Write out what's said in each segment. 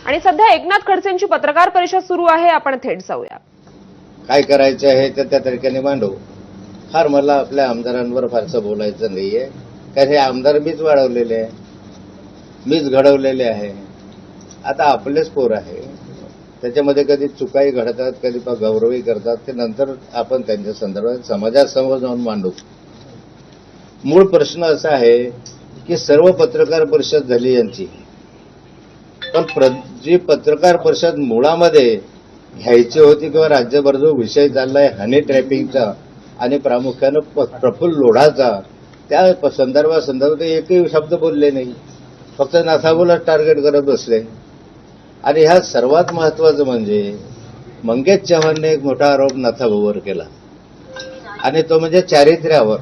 आणि सध्या एकनाथ खडसेंची पत्रकार परिषद सुरू आहे. आपण थेट जाऊया. काय करायचं आहे ते त्या तरीक्याने मांडू. फार मला आपल्या आमदारांवर फारसं बोलायचं नाहीये, कारण हे आमदार मीच वाढवलेले आहे, मीच घडवलेले आहे. आता आपलेच पोर आहे, त्याच्यामध्ये कधी चुकाही घडतात, कधी गौरवही करतात, ते नंतर आपण त्यांच्या संदर्भात समाजासमोर जाऊन मांडू. मूळ प्रश्न असा आहे की सर्व पत्रकार परिषद झाली यांची, पण जी पत्रकार परिषद मुळामध्ये घ्यायची होती किंवा राज्यभर जो विषय चाललाय हनी ट्रॅपिंगचा आणि प्रामुख्यानं प्रफुल्ल लोढाचा, त्या संदर्भात एकही शब्द बोलले नाही, फक्त नाथाबोलाच टार्गेट करत बसले. आणि ह्या सर्वात महत्वाचं म्हणजे मंगेश चव्हाणने एक मोठा आरोप नाथाभाऊवर केला, आणि तो म्हणजे चारित्र्यावर.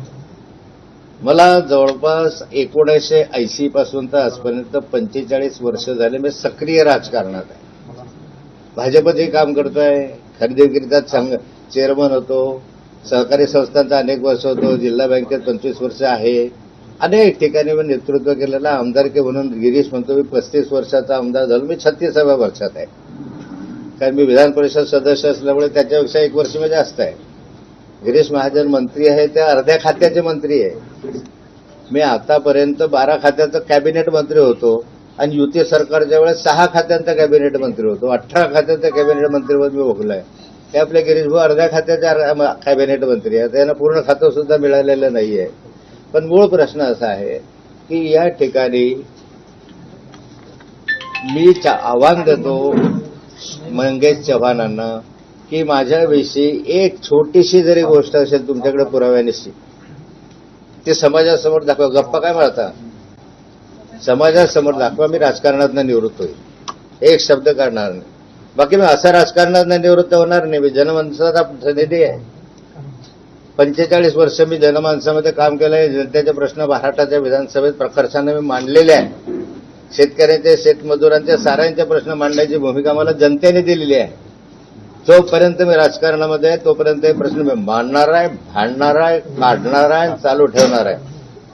मला जवळपास 1980 पासून तर आजपर्यंत 45 वर्ष झाले मी सक्रिय राजकारणात आहे. भाजपतही काम करतोय, खरेदी विक्रीचा चेअरमन होतो, सहकारी संस्थांचा अनेक वर्ष होतो, जिल्हा बँकेत 25 वर्ष आहे, अनेक ठिकाणी मी नेतृत्व केलेलं. आमदारकी म्हणून गिरीश म्हणतो मी 35 वर्षाचा आमदार झालो, मी 36व्या वर्षात आहे, कारण मी विधान परिषद सदस्य असल्यामुळे त्याच्यापेक्षा 1 वर्ष मी जास्त आहे. गिरीश महाजन मंत्री आहे, त्या अर्ध्या खात्याचे मंत्री आहे. मी आतापर्यंत 12 खात्याचा कॅबिनेट मंत्री होतो, आणि युती सरकारच्या वेळेस 6 खात्यांचा कॅबिनेट मंत्री होतो, 18 खात्यांचा कॅबिनेट मंत्रीपद मी भोगलाय. ते आपले गिरीश भाऊ अर्ध्या खात्याचे कॅबिनेट मंत्री आहे, त्यांना पूर्ण खातं सुद्धा मिळालेलं नाहीये. पण मूळ प्रश्न असा आहे की या ठिकाणी मी आव्हान देतो मंगेश चव्हाणांना की माझ्याविषयी एक छोटीशी जरी गोष्ट असेल तुमच्याकडे पुराव्यानिशी, ते समाजासमोर दाखवा. गप्पा काय म्हणता, समाजासमोर दाखवा. मी राजकारणातनं निवृत्त होईल, एक शब्द काढणार नाही. बाकी मी असं राजकारणातनं निवृत्त होणार नाही. मी जनमानसाचा प्रतिनिधी आहे. 45 वर्ष मी जनमानसामध्ये काम केलंय. जनतेचे प्रश्न महाराष्ट्राच्या विधानसभेत प्रकर्षाने मी मांडलेले आहे. शेतकऱ्यांचे, शेतमजुरांचे, साऱ्यांचे प्रश्न मांडण्याची भूमिका मला जनतेने दिलेली आहे. जोपर्यंत मी राजकारणामध्ये आहे तोपर्यंत हे प्रश्न मी मांडणार आहे, भांडणार आहे, काढणार आहे, चालू ठेवणार आहे.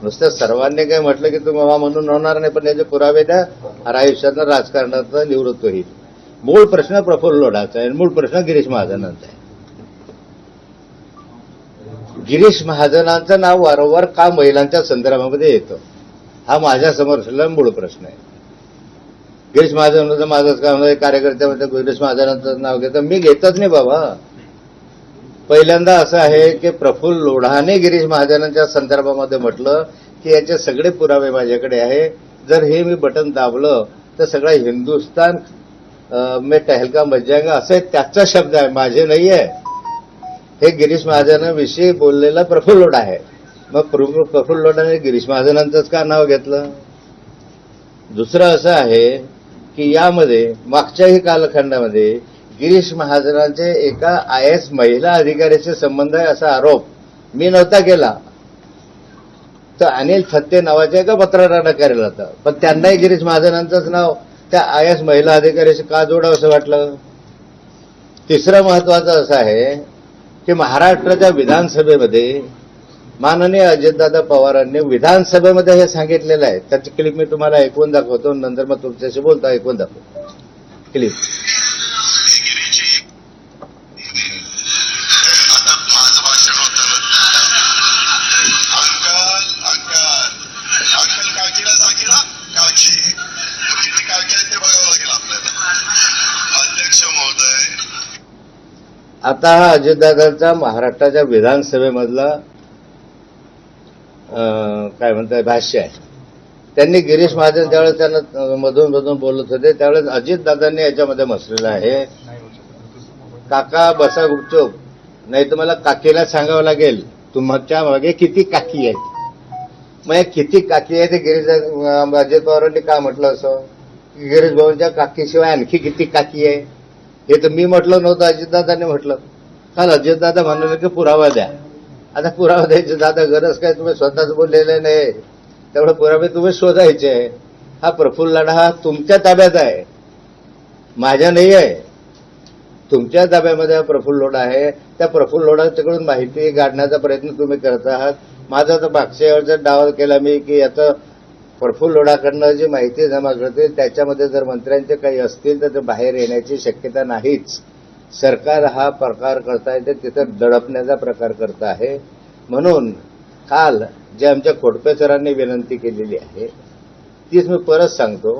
नुसतं सर्वांनी काही म्हटलं की तुम्ही म्हणून होणार नाही, पण याचे पुरावे द्या. आयुष्यातनं राजकारणातनं निवृत्त होईल. मूळ प्रश्न प्रफुल्ल लोढाचा आहे, मूळ प्रश्न गिरीश महाजनांचा आहे. गिरीश महाजनांचं नाव वारंवार का महिलांच्या संदर्भामध्ये येतं, हा माझ्यासमोर असलेला मूळ प्रश्न आहे. गिरीश महाजन माझंच काम आहे, कार्यकर्त्यामध्ये गिरीश महाजनांचं नाव घेतं, मी घेतच नाही बाबा. पहिल्यांदा असं आहे की प्रफुल्ल लोढाने गिरीश महाजनांच्या संदर्भामध्ये म्हटलं की याचे सगळे पुरावे माझ्याकडे आहे. जर हे मी बटन दाबलं तर सगळा हिंदुस्तान में टहलका मच जाएगा, असं त्याचा शब्द आहे, माझे नाही आहे. हे गिरीश महाजनांविषयी बोललेला प्रफुल्ल लोढा आहे. मग प्रफुल्ल लोढाने गिरीश महाजनांचंच का नाव घेतलं? दुसरं असं आहे की यामध्ये मागच्याही कालखंडामध्ये गिरीश महाजनांचे एका IAS महिला अधिकाऱ्याशी संबंध आहे असा आरोप मी नव्हता केला, तर अनिल थत्ते नावाच्या एका पत्रकारानं केला होता. पण त्यांनाही गिरीश महाजनांचंच नाव त्या IAS महिला अधिकाऱ्याशी का जोडावं असं वाटलं? तिसरं महत्वाचं असं आहे की महाराष्ट्राच्या विधानसभेमध्ये माननीय अजितदादा पवारांनी विधानसभेमध्ये हे सांगितलेलं आहे. त्याची क्लिप मी तुम्हाला ऐकून दाखवतो, नंतर मग तुमच्याशी बोलतो. ऐकून दाखवतो क्लिप. आता हा अजितदादांचा महाराष्ट्राच्या विधानसभेमधला काय म्हणतात भाष्य आहे. त्यांनी गिरीश महाजन ज्यावेळेस त्यांना मधून मधून बोलत होते त्यावेळेस अजितदादांनी याच्यामध्ये म्हटलेलं आहे, काका बसा गुपचूप, नाही तर मला काकीला सांगावं लागेल तुमच्या मागे किती काकी आहेत. मग किती काकी आहे ते गिरीश अजित पवारांनी का म्हटलं असं? गिरीश भाऊंच्या काकीशिवाय आणखी किती काकी आहे हे तर मी म्हटलं नव्हतं, अजितदादांनी म्हटलं. काल अजितदादा म्हणाले की पुरावा द्या. आता पुरावा द्यायचे दादा गरज काय, तुम्ही स्वतःच बोललेले नाही, तेवढे पुरावे तुम्ही शोधायचे. हा प्रफुल्ल लोढा हा तुमच्या ताब्यात आहे, माझ्या नाही आहे. तुमच्या ताब्यामध्ये हा प्रफुल्ल लोढा आहे. त्या प्रफुल्ल लोढाच्याकडून माहिती काढण्याचा प्रयत्न तुम्ही करत आहात. माझा तर मागच्या वेळचा डाव केला मी की याचं प्रफुल्ल लोढाकडनं जी माहिती जमा करते त्याच्यामध्ये जर मंत्र्यांचे काही असतील तर ते बाहेर येण्याची शक्यता नाहीच. सरकार हा प्रकार करताय ते तिथं दडपण्याचा प्रकार करत आहे. म्हणून काल जे आमच्या खोडपे सरांनी विनंती केलेली आहे तीच मी परत सांगतो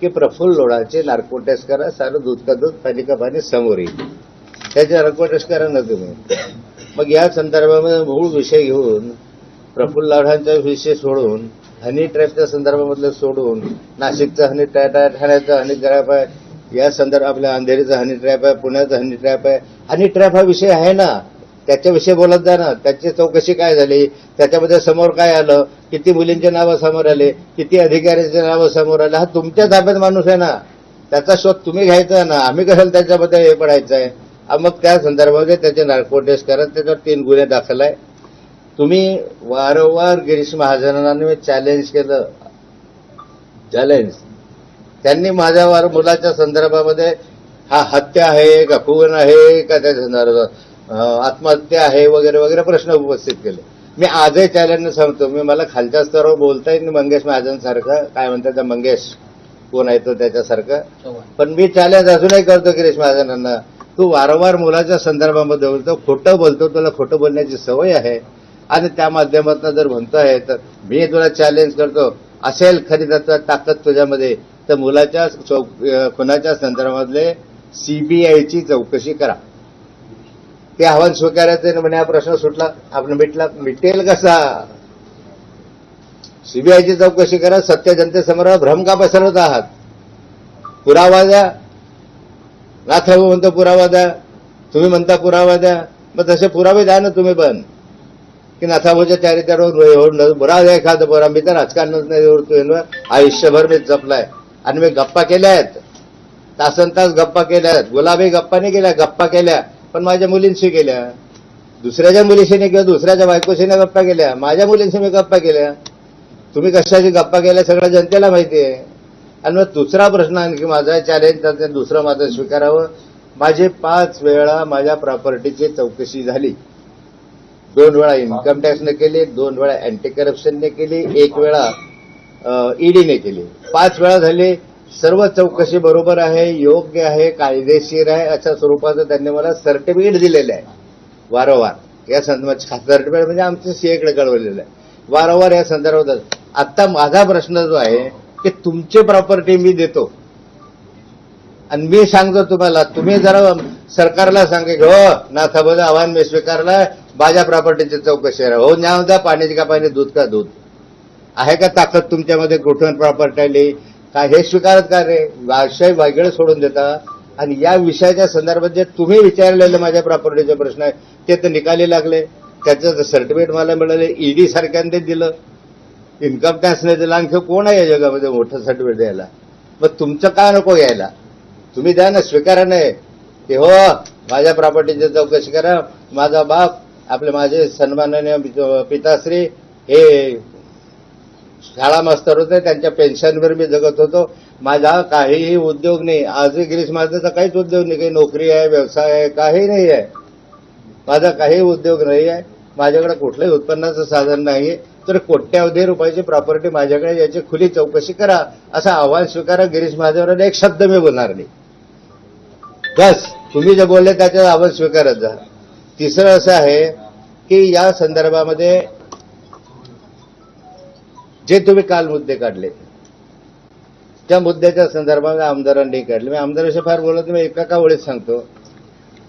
की प्रफुल्ल लोढाचे नार्को टेस्ट करा, सारं दूध का दूध पाणी का पाणी समोर येईल. त्याचे नार्को टेस्ट करा ना तुम्ही. मग या संदर्भामध्ये मूळ विषय घेऊन प्रफुल्ल लोढांचा विषय सोडून हनी ट्रॅपच्या संदर्भामधलं सोडून नाशिकचा हनी ट्रॅप आहे, ठाण्याचा हनी ट्रॅप आहे, या संदर्भात आपल्या अंधेरीचा हनी ट्रॅप आहे, पुण्याचा हनी ट्रॅप आहे. हनी ट्रॅप हा विषय आहे ना, त्याच्याविषयी बोलत जा ना. त्याची चौकशी काय झाली, त्याच्यामध्ये समोर काय आलं, किती मुलींचे नावं समोर आले, किती अधिकाऱ्यांचे नावं समोर आले, हा तुमच्या ताब्यात माणूस आहे ना, त्याचा शोध तुम्ही घ्यायचा आहे ना. आम्ही कशाला त्याच्यामध्ये हे पडायचं आहे. मग त्या संदर्भामध्ये त्याचे नार्को टेस्ट करत त्याच्यावर 3 गुन्हे दाखल आहे. तुम्ही वारंवार गिरीश महाजनांनी चॅलेंज केलं, त्यांनी माझ्यावर मुलाच्या संदर्भामध्ये हा हत्या आहे का खून आहे का त्या संदर्भात आत्महत्या आहे वगैरे वगैरे प्रश्न उपस्थित केले. मी आजही चॅलेंज सांगतो, मी मला खालच्या स्तरावर बोलता येईल मंगेश महाजनसारखं, काय म्हणतात त्या मंगेश कोण आहे तो त्याच्यासारखं, पण मी चॅलेंज अजूनही करतो गिरीश महाजनांना. तू वारंवार मुलाच्या संदर्भामध्ये बोलतो, खोटं बोलतो, तुला खोटं बोलण्याची सवय आहे आणि त्या माध्यमातून जर म्हणतोय तर मी तुला चॅलेंज करतो, असेल खरी ताकद तुझ्यामध्ये तर मुलाच्या खुनाच्या संदर्भातले सीबीआयची चौकशी करा. ते आव्हान स्वीकारायचं म्हणे हा प्रश्न सुटला, आपण मिटेल कसा. सीबीआयची चौकशी करा. सत्य जनतेसमोर भ्रम का पसरवत आहात. पुरावा द्या. नाथाभाऊ म्हणतो पुरावा द्या, तुम्ही म्हणता पुरावा द्या, मग तसे पुरावे द्या ना तुम्ही पण, की नाथाभाऊच्या चारित्र्यावर बुरा द्या एखादं बोरा. मी तर राजकारणात नाही, आयुष्यभर मी जपलाय आणि मी गप्पा केल्या आहेत, तासन तास गप्पा केल्या आहेत. गुलाबी गप्पा नाही केल्या, गप्पा केल्या, पण माझ्या मुलींशी केल्या. दुसऱ्याच्या मुलीशी नाही किंवा दुसऱ्याच्या बायकोशी नाही गप्पा केल्या, माझ्या मुलींशी मी गप्पा केल्या. तुम्ही कशाची गप्पा केल्या सगळ्या जनतेला माहिती आहे. आणि मग दुसरा प्रश्न आणखी माझा चॅलेंज, दुसरं माझं स्वीकारावं. माझी 5 वेळा माझ्या प्रॉपर्टीची चौकशी झाली. 2 वेळा इन्कम टॅक्सने केली, 2 वेळा अँटी करप्शनने केली, 1 वेळा ईडीने केली. 5 वेळा झाली. सर्व चौकशी बरोबर आहे, योग्य आहे, कायदेशीर आहे अशा स्वरूपाचं त्यांनी मला सर्टिफिकेट दिलेलं आहे. वारंवार या संदर्भात सर्टिफिकेट म्हणजे आमच्या सीएकडे कळवलेलं आहे. वारंवार या संदर्भात. आता माझा प्रश्न जो आहे की तुमची प्रॉपर्टी मी देतो आणि मी सांगतो तुम्हाला, तुम्ही जरा सरकारला सांगे हो नाथाभाऊ आव्हान मी स्वीकारलं, माझ्या प्रॉपर्टीची चौकशी आहे. हो न्याय द्या, पाण्याची का पाणी, दूध का दूध. आहे का ताकद तुमच्यामध्ये कुठून प्रॉपर्टी आली काय हे स्वीकारत का रे. विषय वेगळे सोडून देता आणि या विषयाच्या संदर्भात जे तुम्ही विचारलेले माझ्या प्रॉपर्टीचे प्रश्न आहे ते तर निकाली लागले. त्याचं सर्टिफिकेट मला मिळाले, ईडी सारख्याने दिलं, इन्कम टॅक्सने दिलं. आणखी कोण आहे या जगामध्ये मोठं सर्टिफिकेट द्यायला. मग तुमचं का नको घ्यायला, तुम्ही द्या ना, स्वीकारा नाही की हो माझ्या प्रॉपर्टीची चौकशी करा. माझा बाप माझे सन्माननीय पिताश्री हे शाळा मास्तर होते, त्यांच्या पेन्शनवर मी जगत होतो. माझा काहीही उद्योग नाही. आजही गिरीश महाजनचा काहीच उद्योग नाही, काही नोकरी आहे, व्यवसाय आहे, काही नाही आहे. माझा काही उद्योग नाही आहे. माझ्याकडे कुठलंही उत्पन्नाचं साधन नाहीये. तर कोट्यावधी रुपयाची प्रॉपर्टी माझ्याकडे, याची खुली चौकशी करा असं आव्हान स्वीकारा. गिरीश महाजनवर एक शब्द मी बोलणार नाही. बस तुम्ही जे बोलले त्याचं आव्हान स्वीकारत जा. तिसरं असं आहे की या संदर्भामध्ये जे तुम्ही काल मुद्दे काढले त्या मुद्द्याच्या संदर्भात आमदारांनी काढले. मी आमदाराशी फार बोलत मी एका ओळीत सांगतो.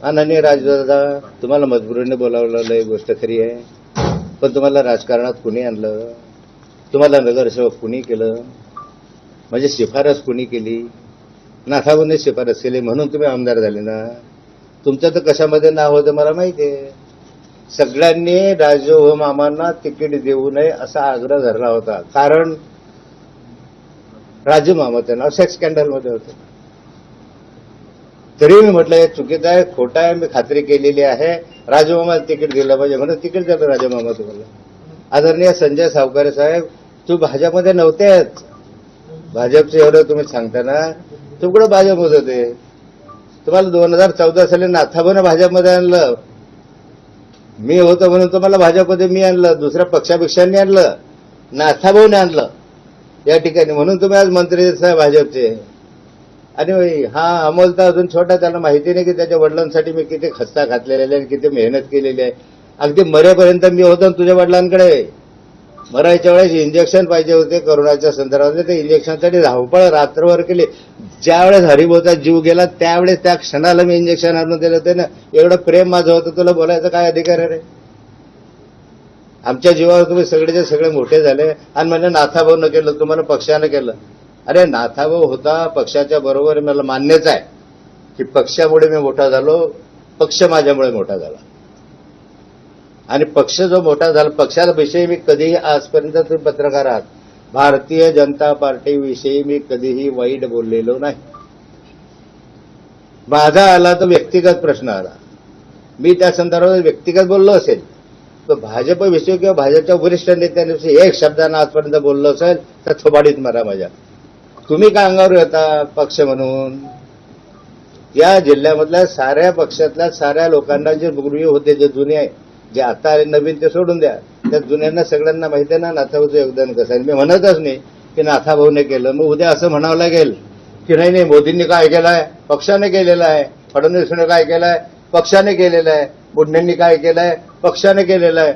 आणि राजदादा तुम्हाला मजबुरीने बोलावलं, ही गोष्ट खरी आहे, पण तुम्हाला राजकारणात कुणी आणलं, तुम्हाला नगरसेवक कुणी केलं, म्हणजे शिफारस कुणी केली, नाथाभाऊंनी शिफारस केली म्हणून तुम्ही आमदार झाले ना. तुमचं तर कशामध्ये नाव होतं मला माहिती आहे. सगळ्यांनी राजू मामांना तिकीट देऊ नये असा आग्रह धरला होता, कारण राजू मामाचं नाव सेक्स स्कॅन्डलमध्ये होतं. तरी मी म्हटलं हे चुकीचं आहे, खोटं आहे, मी खात्री केलेली आहे, राजू मामाला तिकीट दिलं पाहिजे म्हणून तिकीट दिलं राजू मामा तुम्हाला. आदरणीय संजय सावकारे साहेब, तू भाजपमध्ये नव्हतेच. भाजपचे एवढं तुम्ही सांगता ना, तू कुठं भाजपमध्ये होते. तुम्हाला 2014 साली नाथाभाऊने भाजपमध्ये आणलं. मी होतो म्हणून तुम्हाला भाजपमध्ये मी आणलं, दुसऱ्या पक्षापेक्षांनी आणलं, नाथाभाऊने आणलं. या ठिकाणी, म्हणून तुम्ही आज मंत्री साहेब भाजपचे. आणि हा अमोल तर अजून छोटा, त्याला माहिती नाही की त्याच्या वडिलांसाठी मी किती खस्ता घातलेला आहे, किती मेहनत केलेली आहे. अगदी मरेपर्यंत मी होतो ना तुझ्या वडिलांकडे. मरायच्या वेळेस इंजेक्शन पाहिजे होते करोनाच्या संदर्भात, ते इंजेक्शनसाठी धावपळ रात्रभर केली. ज्यावेळेस हरिभाऊचा जीव गेला त्यावेळेस त्या क्षणाला मी इंजेक्शन आणून दिलं होतं ना. एवढं प्रेम माझं होतं, तुला बोलायचं काय अधिकार आहे रे? आमच्या जीवावर तुम्ही सगळेचे सगळे मोठे झाले आणि म्हणजे नाथाभाऊनं केलं, तुम्हाला पक्षानं केलं. अरे नाथाभाऊ होता पक्षाच्या बरोबर, मला मान्यच आहे की पक्षामुळे मी मोठा झालो, पक्ष माझ्यामुळे मोठा झाला. आणि पक्ष जो मोठा झाला, पक्षाविषयी मी कधीही आजपर्यंत, तुम्ही पत्रकार आहात, भारतीय जनता पार्टीविषयी मी कधीही वाईट बोललेलो नाही. माझा आला तर व्यक्तिगत प्रश्न आला, मी त्या संदर्भात व्यक्तिगत बोललो असेल, तर भाजपविषयी किंवा भाजपच्या वरिष्ठ नेत्यांविषयी एक शब्दानं आजपर्यंत बोललो असेल तर थोबाडीत मारा माझ्या. तुम्ही काय अंगावर येता पक्ष म्हणून? या जिल्ह्यामधल्या साऱ्या पक्षातल्या साऱ्या लोकांना जे पूर्वी होते, जे जुने आहे, जे आता आले नवीन, ते सोडून द्या. त्या जुन्यांना सगळ्यांना माहिती आहे ना नाथाभाऊचं योगदान कसं आहे. मी म्हणतच नाही की नाथाभाऊने केलं, मग उद्या असं म्हणावं लागेल की नाही नाही मोदींनी काय केलंय, पक्षाने केलेलं आहे. फडणवीसने काय केलंय, पक्षाने केलेलं आहे. बुडण्यांनी काय केलंय, पक्षाने केलेलं आहे.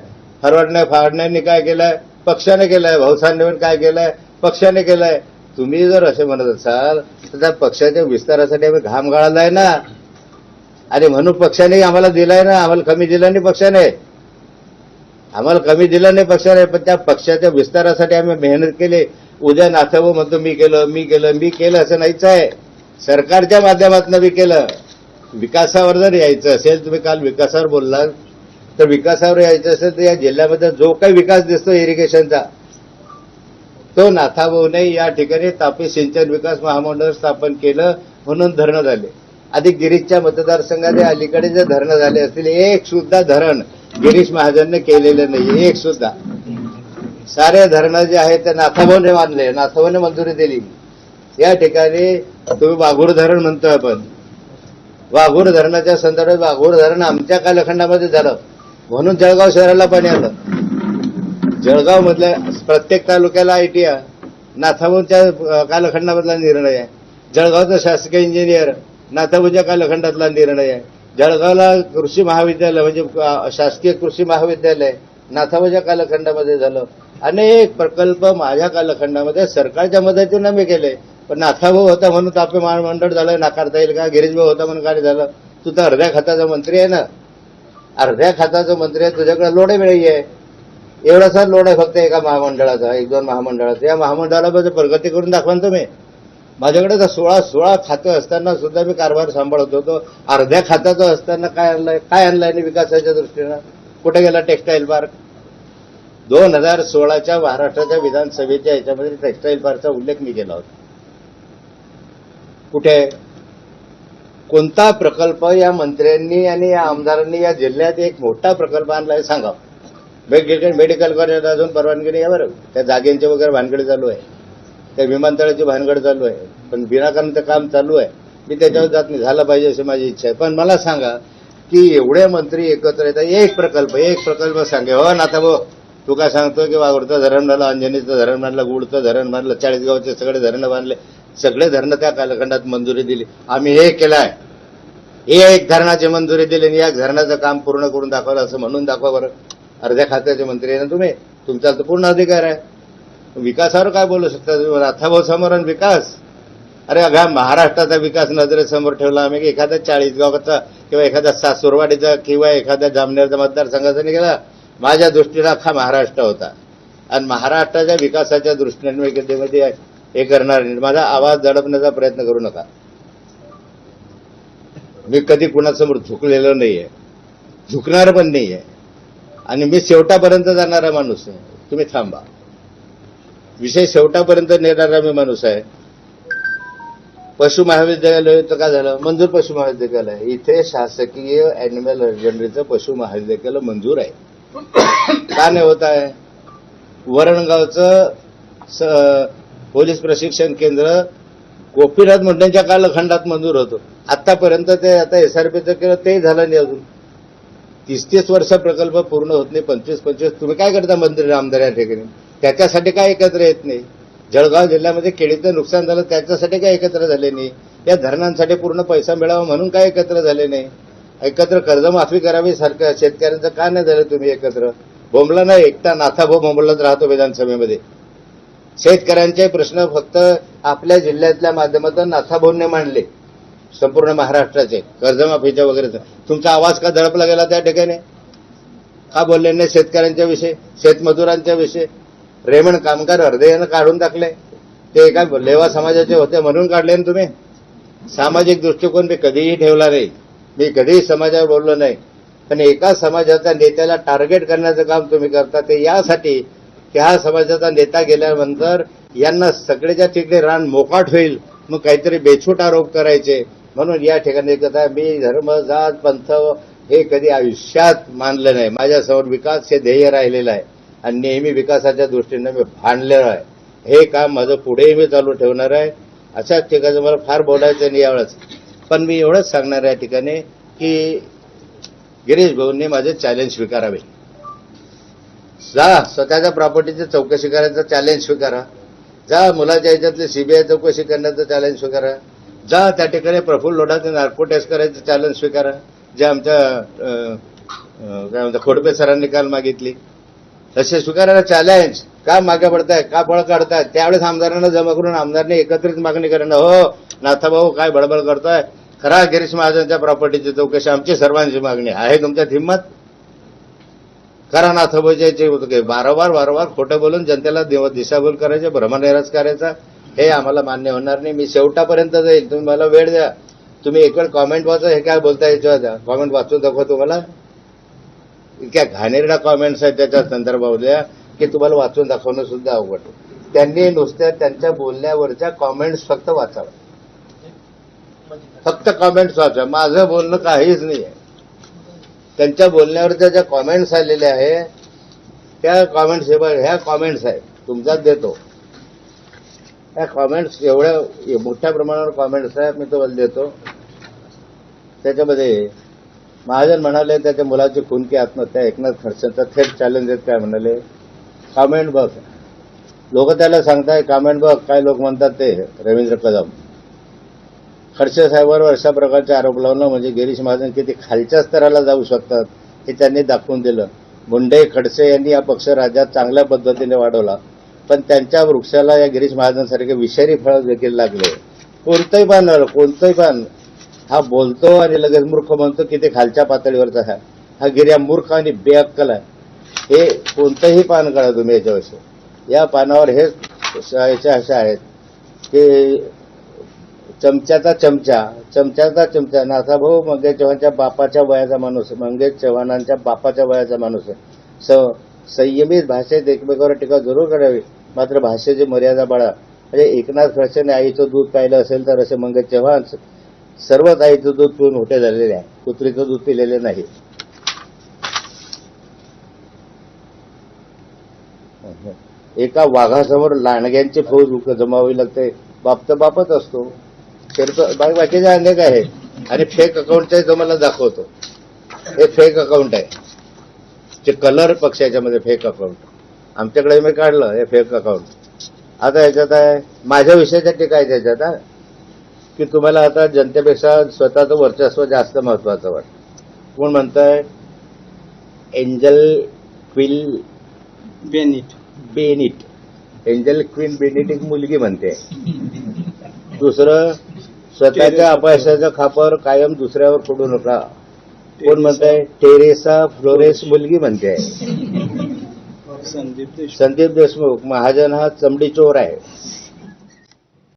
फाडण्यांनी काय केलंय, पक्षाने केलंय. भाऊसाहेबांनी काय केलंय, पक्षाने केलंय. तुम्ही जर असे म्हणत असाल तर त्या पक्षाच्या विस्तारासाठी आम्ही घाम गाळलाय ना. आणि म्हणून पक्षाने आम्हाला दिलाय ना, आम्हाला कमी दिला नाही पक्षाने, आम्हाला कमी दिलं नाही पक्षाने, पण त्या पक्षाच्या विस्तारासाठी आम्ही मेहनत केली. उद्या नाथाभाऊ म्हणतो मी केलं असं नाहीच आहे. सरकारच्या माध्यमातून मी केलं. विकासावर जर यायचं असेल, तुम्ही काल विकासावर बोललात, तर विकासावर यायचं असेल तर या जिल्ह्यामध्ये जो काही विकास दिसतो इरिगेशनचा, तो नाथाभाऊने या ठिकाणी तापी सिंचन विकास महामंडळ स्थापन केलं म्हणून धरणं झाले. आधी गिरीशच्या मतदारसंघात अलीकडे जे धरणं झाले असतील, एक सुद्धा धरण गिरीश महाजनने केलेलं नाही, एक सुद्धा. सारे धरणं जे आहेत ते नाथाभाऊने मानले, नाथाभाऊने मंजुरी दिली. या ठिकाणी तुम्ही वाघूर धरण म्हणतोय आपण, वाघूर धरणाच्या संदर्भात, वाघूर धरण आमच्या कालखंडामध्ये झालं म्हणून जळगाव शहराला पाणी आलं. जळगाव मधल्या प्रत्येक तालुक्याला आयटी नाथाभाऊच्या कालखंडामधला निर्णय आहे. जळगावचा शासकीय इंजिनियर नाथाभाऊच्या कालखंडातला निर्णय आहे. जळगावला कृषी महाविद्यालय म्हणजे शासकीय कृषी महाविद्यालय नाथाभाऊच्या कालखंडामध्ये झालं. अनेक प्रकल्प माझ्या कालखंडामध्ये सरकारच्या मदतीनं मी केले. पण नाथाभाऊ होता म्हणून तापी महामंडळ झालं नाकारता येईल का? गिरीशभाऊ होता म्हणून काय झालं? तू तर अर्ध्या खात्याचा मंत्री आहे ना, अर्ध्या खात्याचा मंत्री आहे, तुझ्याकडे लोड आहे. एवढासा लोड आहे फक्त एका महामंडळाचा, 1-2 महामंडळाचा. या महामंडळाला प्रगती करून दाखवा ना तुम्ही. माझ्याकडे तर 16 खातं असताना सुद्धा मी कारभार सांभाळत होतो. अर्ध्या खात्याचं असताना काय आणलंय विकासाच्या दृष्टीनं? कुठे गेला टेक्सटाईल पार्क? 2016च्या महाराष्ट्राच्या विधानसभेच्या याच्यामध्ये टेक्सटाईल पार्कचा उल्लेख मी केला होता. कुठे कोणता प्रकल्प या मंत्र्यांनी आणि या आमदारांनी या जिल्ह्यात एक मोठा प्रकल्प आणलाय सांगा? मेडिकल कॉलेज अजून परवानगी नाही आहे बरं, त्या जागेंचे वगैरे भानगडी चालू आहे, त्या विमानतळाची भानगड चालू आहे, पण विनाकारणचं काम चालू आहे. मी त्याच्यावर जात नाही, झालं पाहिजे अशी माझी इच्छा आहे. पण मला सांगा की एवढे मंत्री एकत्र येतात, एक प्रकल्प सांगे. हो नाथाभाऊ, तू काय सांगतो की वाघोरचं धरण बांधलं, अंजनीचं धरण बांधलं, गुडचं धरण बांधलं, 40 गावचे सगळे धरणं बांधले, सगळे धरणं त्या कालखंडात मंजुरी दिली. आम्ही हे केलंय, एक धरणाची मंजुरी दिली आणि या धरणाचं काम पूर्ण करून दाखवलं असं म्हणून दाखवा बरं. अर्ध्या खात्याचे मंत्री आहे ना तुम्ही, तुमचा तर पूर्ण अधिकार आहे. विकासावर काय बोलू शकता तुम्ही? नाथाभाऊ समोर विकास? अरे अघा महाराष्ट्राचा विकास नजरेसमोर ठेवला आम्ही. एखाद्या 40 गावाचा किंवा एखाद्या सुरवाडीचा किंवा एखाद्या जामनेरचा मतदारसंघाचा नाही गेला. माझ्या दृष्टीने अख्खा महाराष्ट्र होता आणि महाराष्ट्राच्या विकासाच्या दृष्टीने मी कधीमध्ये हे करणार नाही. माझा आवाज दडपण्याचा प्रयत्न करू नका. मी कधी कुणासमोर झुकलेलो नाहीये, झुकणार पण नाहीये आणि मी शेवटापर्यंत जाणारा माणूस आहे. तुम्ही थांबा, विषय शेवटापर्यंत नेणारा मी माणूस आहे. पशु महाविद्यालय तर काय झालं? मंजूर पशु महाविद्यालय. इथे शासकीय अॅनिमल हजबंडरीचं पशु महाविद्यालय मंजूर आहे. का नाही होत आहे? वरणगावचं पोलीस प्रशिक्षण केंद्र गोपीनाथ मुंडेंच्या कालखंडात मंजूर होतं. आतापर्यंत ते आता एसआरपीचं केलं ते झालं नाही अजून. 30-30 वर्ष प्रकल्प पूर्ण होत नाही. 25-25 तुम्ही काय करता मंत्री आमदार या ठिकाणी? त्याच्यासाठी काय एकत्र येत नाही? जळगाव जिल्ह्यामध्ये केळीचं नुकसान झालं त्याच्यासाठी काय एकत्र झाले नाही? या धरणांसाठी पूर्ण पैसा मिळावा म्हणून काय एकत्र झाले नाही? एकत्र कर्जमाफी करावी सारखं शेतकऱ्यांचं का नाही झालं तुम्ही एकत्र? बोंबला नाही, एकटा नाथाभाऊ बोंबलत राहतो विधानसभेमध्ये. शेतकऱ्यांचे प्रश्न फक्त आपल्या जिल्ह्यातल्या माध्यमातून नाथाभाऊंनी मांडले, संपूर्ण महाराष्ट्राचे कर्जमाफीच्या वगैरे. तुमचा आवाज का दडपला गेला त्या ठिकाणी? का बोलले नाही शेतकऱ्यांच्या विषयी, शेतमजुरांच्या विषयी? रेमंड कामगार हृदयानं काढून टाकले, ते एका लेवा समाजाचे होते म्हणून काढले ना तुम्ही? सामाजिक दृष्टिकोन मी कधीही ठेवला नाही, मी कधीही समाजावर बोललो नाही. पण एका समाजाच्या नेत्याला टार्गेट करण्याचं काम तुम्ही करता, ते यासाठी की हा समाजाचा नेता गेल्यानंतर यांना सगळ्याच्या ठिकाणी रान मोकाट होईल, मग काहीतरी बेछूट आरोप करायचे. म्हणून या ठिकाणी कथा मी धर्म जात पंथ हे कधी आयुष्यात मानलं नाही. माझ्यासमोर विकास हे ध्येय राहिलेलं आहे आणि नेहमी विकासाच्या दृष्टीने मी भांडलेलो आहे. हे काम माझं पुढेही मी चालू ठेवणार आहे. अशाच ठिकाणी मला फार बोलायचं नाही यावेळेस, पण मी एवढंच सांगणार आहे या ठिकाणी की गिरीश भाऊंनी माझे चॅलेंज स्वीकारावे. जा स्वतःच्या प्रॉपर्टीची चौकशी करायचं चॅलेंज स्वीकारा. जा मुलाच्या ह्याच्यातली सीबीआय चौकशी करण्याचं चॅलेंज स्वीकारा. जा त्या ठिकाणी प्रफुल्ल लोढाचे नार्को टेस्ट करायचं चॅलेंज स्वीकारा, जे आमच्या काय म्हणतात खोडपे सरांनी काल मागितली. तसे स्वीकारायला चॅलेंज. का मागे पडताय, का पळ काढताय? त्यावेळेस आमदारांना जमा करून आमदारांनी एकत्रित मागणी करणं. हो नाथाभाऊ काय बडबड करताय? खरा गिरीश महाजनच्या प्रॉपर्टीची चौकशी आमची सर्वांची मागणी आहे. तुमच्यात हिंमत करा. नाथाभाऊची वारंवार खोटं बोलून जनतेला दिशाभूल करायचे, भ्रमनिराश करायचा, हे आम्हाला मान्य होणार नाही. मी शेवटापर्यंत जाईल, तुम्ही मला वेळ द्या. तुम्ही एक वेळ कॉमेंट वाचा, हे काय बोलता याच्या कॉमेंट वाचून दाखवा तुम्हाला. इतक्या घाणेरडा कॉमेंट्स आहेत त्याच्या संदर्भातल्या की तुम्हाला वाचून दाखवणं सुद्धा अवघड. त्यांनी नुसत्या त्यांच्या बोलण्यावरच्या कॉमेंट्स फक्त वाचाव्या, फक्त कॉमेंट्स वाचा. माझं बोलणं काहीच नाही आहे. त्यांच्या बोलण्यावरच्या ज्या कॉमेंट्स आलेल्या आहे त्या कॉमेंट्स, ह्या कॉमेंट्स आहेत, तुमचाच देतो. ह्या कॉमेंट्स एवढ्या मोठ्या प्रमाणावर कॉमेंट्स आहेत, मी तुम्हाला देतो. त्याच्यामध्ये महाजन म्हणाले त्याच्या मुलाची खून की आत्महत्या, एकनाथ खडसेंचा थेट चॅलेंज आहेत. काय म्हणाले? कॉमेंट बघ. लोक त्याला सांगताय कॉमेंट बघ, काय लोक म्हणतात ते. रवींद्र कदम खडसे साहेबांवर अशा प्रकारचे आरोप लावणं म्हणजे गिरीश महाजन किती खालच्या स्तराला जाऊ शकतात हे त्यांनी दाखवून दिलं. मुंडे खडसे यांनी हा पक्ष राज्यात चांगल्या पद्धतीने वाढवला, पण त्यांच्या वृक्षाला या गिरीश महाजनसारखे विषारी फळ देखील लागले. कोणतंही पान हा बोलतो आणि लगेच मूर्ख म्हणतो की ते खालच्या पातळीवरचा आहे. हा गिर्या मूर्ख आणि बेअक्कल आहे. हे कोणतंही पान काढा तुम्ही याच्याविषयी. या पानावर हे अशा आहेत की चमच्याचा चमचा नाथाभाऊ मंगेश चव्हाणांच्या बापाच्या वयाचा माणूस, मंगेश चव्हाणांच्या बापाच्या वयाचा माणूस आहे. संयमित भाषेत एकमेकावर टीका जरूर करावी, मात्र भाषेची मर्यादा बाळा. म्हणजे एकनाथ खडसेने आईचं दूध पाहिलं असेल तर असे मंगेश चव्हाण सर्वच आईचं दूध पिऊन मोठे झालेले आहे, कुत्रीचं दूध पिलेले नाही. एका वाघासमोर लांडग्यांची फौज जमावी लागते. बाप तर बापच असतो. बाकीचे अनेक आहे. आणि फेक अकाउंटचे तुम्हाला दाखवतो. हे फेक अकाउंट आहे, जे कलर पक्षाच्यामध्ये फेक अकाउंट आमच्याकडे मी काढलं. हे फेक अकाउंट. आता याच्यात आहे माझ्या विषयाच्या टीका आहे त्याच्यात की तुम्हाला आता जनतेपेक्षा स्वतःचं वर्चस्व जास्त महत्वाचं वाटतं. कोण म्हणतंय? Angel queen beneath. Angel queen beneath एक मुलगी म्हणते. दुसरं, स्वतःच्या अपयशाच्या खापर कायम दुसऱ्यावर फोडू नका. कोण म्हणताय? टेरेसा फ्लोरेस मुलगी म्हणते. संदीप देशमुख. महाजन हा चमडी चोर आहे.